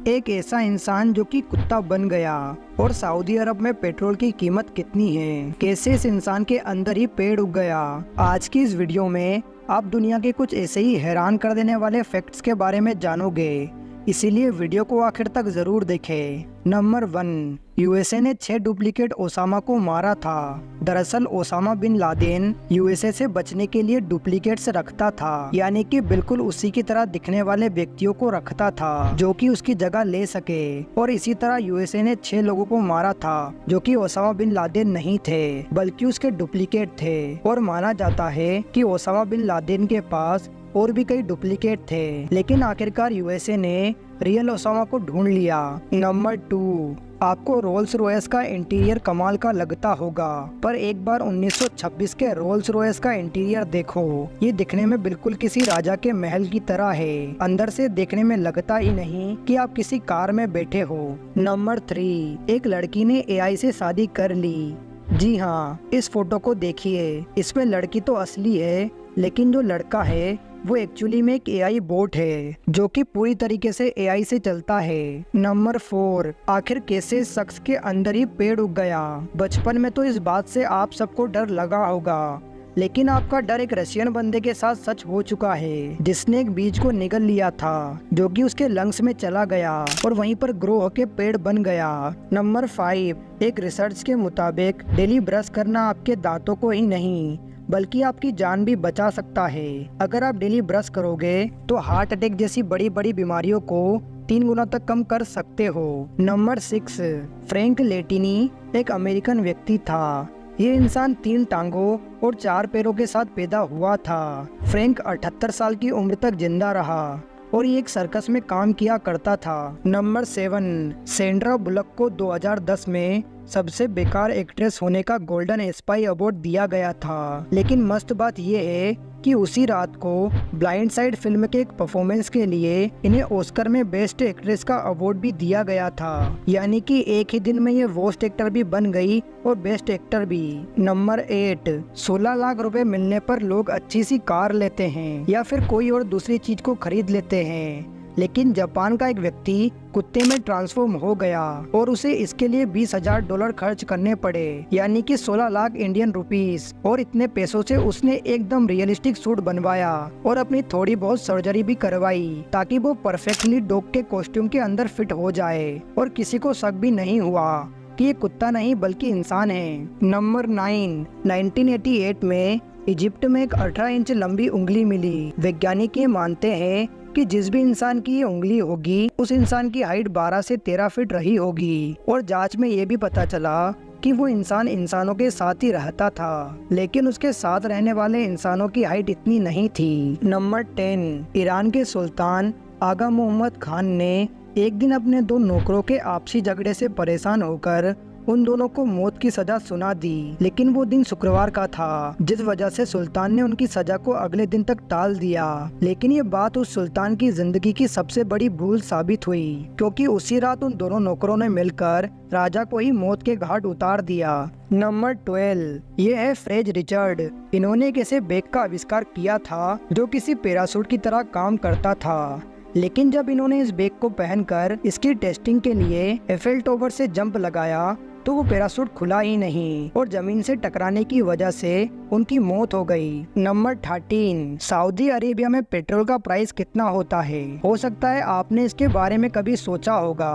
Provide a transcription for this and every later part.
एक ऐसा इंसान जो कि कुत्ता बन गया। और सऊदी अरब में पेट्रोल की कीमत कितनी है, कैसे इस इंसान के अंदर ही पेड़ उग गया। आज की इस वीडियो में आप दुनिया के कुछ ऐसे ही हैरान कर देने वाले फैक्ट्स के बारे में जानोगे, इसीलिए वीडियो को आखिर तक जरूर देखें। नंबर 1, यूएसए ने 6 डुप्लीकेट ओसामा को मारा था। दरअसल ओसामा बिन लादेन यूएसए से बचने के लिए डुप्लीकेट्स रखता था, यानी कि बिल्कुल उसी की तरह दिखने वाले व्यक्तियों को रखता था जो कि उसकी जगह ले सके। और इसी तरह यूएसए ने 6 लोगों को मारा था जो कि ओसामा बिन लादेन नहीं थे बल्कि उसके डुप्लीकेट थे। और माना जाता है कि ओसामा बिन लादेन के पास और भी कई डुप्लीकेट थे, लेकिन आखिरकार यूएसए ने रियल ओसामा को ढूंढ लिया। नंबर 2, आपको रोल्स रॉयस का इंटीरियर कमाल का लगता होगा, पर एक बार 1926 के रोल्स रॉयस का इंटीरियर देखो। ये दिखने में बिल्कुल किसी राजा के महल की तरह है। अंदर से देखने में लगता ही नहीं कि आप किसी कार में बैठे हो। नंबर 3, एक लड़की ने एआई से शादी कर ली। जी हाँ, इस फोटो को देखिए। इसमें लड़की तो असली है, लेकिन जो लड़का है वो एक्चुअली में एक एआई बोट है जो कि पूरी तरीके से एआई से चलता है। नंबर 4, आखिर कैसे शख्स के अंदर ही पेड़ उग गया। बचपन में तो इस बात से आप सबको डर लगा होगा, लेकिन आपका डर एक रशियन बंदे के साथ सच हो चुका है, जिसने एक बीज को निगल लिया था जो कि उसके लंग्स में चला गया और वहीं पर ग्रो होके पेड़ बन गया। नंबर 5, एक रिसर्च के मुताबिक डेली ब्रश करना आपके दांतों को ही नहीं बल्कि आपकी जान भी बचा सकता है। अगर आप डेली ब्रश करोगे तो हार्ट अटैक जैसी बड़ी बड़ी बीमारियों को 3 गुना तक कम कर सकते हो। नंबर 6, फ्रैंक लेटिनी एक अमेरिकन व्यक्ति था। ये इंसान 3 टांगों और 4 पैरों के साथ पैदा हुआ था। फ्रैंक 78 साल की उम्र तक जिंदा रहा और ये एक सर्कस में काम किया करता था। नंबर 7, सैंड्रा बुलक को 2010 में सबसे बेकार एक्ट्रेस होने का गोल्डन एस्पाई अवार्ड दिया गया था, लेकिन मस्त बात यह है कि उसी रात को ब्लाइंड साइड फिल्म के एक परफॉर्मेंस के लिए इन्हें ऑस्कर में बेस्ट एक्ट्रेस का अवार्ड भी दिया गया था, यानी कि एक ही दिन में ये वर्स्ट एक्टर भी बन गई और बेस्ट एक्टर भी। नंबर 8, 16 लाख रुपए मिलने पर लोग अच्छी सी कार लेते हैं या फिर कोई और दूसरी चीज को खरीद लेते हैं, लेकिन जापान का एक व्यक्ति कुत्ते में ट्रांसफॉर्म हो गया और उसे इसके लिए $20,000 खर्च करने पड़े, यानी कि 16 लाख इंडियन रुपीस। और इतने पैसों से उसने एकदम रियलिस्टिक सूट बनवाया और अपनी थोड़ी बहुत सर्जरी भी करवाई ताकि वो परफेक्टली डॉग के कॉस्ट्यूम के अंदर फिट हो जाए और किसी को शक भी नहीं हुआ कि ये कुत्ता नहीं बल्कि इंसान है। नंबर 9, 1988 में इजिप्ट में एक 18 इंच लंबी उंगली मिली। वैज्ञानिक ये मानते हैं कि जिस भी इंसान की ये उंगली होगी उस इंसान की हाइट 12 से 13 फीट रही होगी। और जांच में ये भी पता चला कि वो इंसान इंसानों के साथ ही रहता था, लेकिन उसके साथ रहने वाले इंसानों की हाइट इतनी नहीं थी। नंबर 10, ईरान के सुल्तान आगा मोहम्मद खान ने एक दिन अपने 2 नौकरों के आपसी झगड़े से परेशान होकर उन दोनों को मौत की सजा सुना दी, लेकिन वो दिन शुक्रवार का था, जिस वजह से सुल्तान ने उनकी सजा को अगले दिन तक टाल दिया। लेकिन ये बात उस सुल्तान की जिंदगी की सबसे बड़ी भूल साबित हुई, क्योंकि उसी रात उन दोनों नौकरों ने मिलकर राजा को ही मौत के घाट उतार दिया। नंबर 12, ये है फ्रेज रिचर्ड। इन्होंने एक ऐसे बैग का आविष्कार किया था जो किसी पैराशूट की तरह काम करता था, लेकिन जब इन्होंने इस बैग को पहनकर इसकी टेस्टिंग के लिए एफेल टावर से जंप लगाया तो वो पैराशूट खुला ही नहीं और जमीन से टकराने की वजह से उनकी मौत हो गई। नंबर 13, सऊदी अरेबिया में पेट्रोल का प्राइस कितना होता है। हो सकता है आपने इसके बारे में कभी सोचा होगा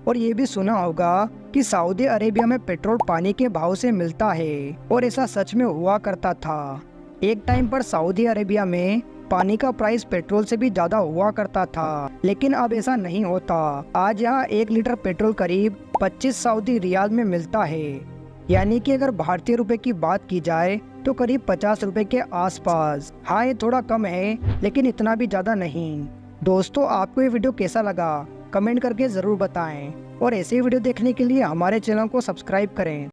और ये भी सुना होगा कि सऊदी अरेबिया में पेट्रोल पानी के भाव से मिलता है, और ऐसा सच में हुआ करता था। एक टाइम पर सऊदी अरेबिया में पानी का प्राइस पेट्रोल से भी ज्यादा हुआ करता था, लेकिन अब ऐसा नहीं होता। आज यहाँ 1 लीटर पेट्रोल करीब 25 सऊदी रियाल में मिलता है, यानी कि अगर भारतीय रुपए की बात की जाए तो करीब 50 रुपए के आसपास। हाँ, ये थोड़ा कम है, लेकिन इतना भी ज्यादा नहीं। दोस्तों, आपको ये वीडियो कैसा लगा कमेंट करके जरूर बताएं, और ऐसे वीडियो देखने के लिए हमारे चैनल को सब्सक्राइब करें।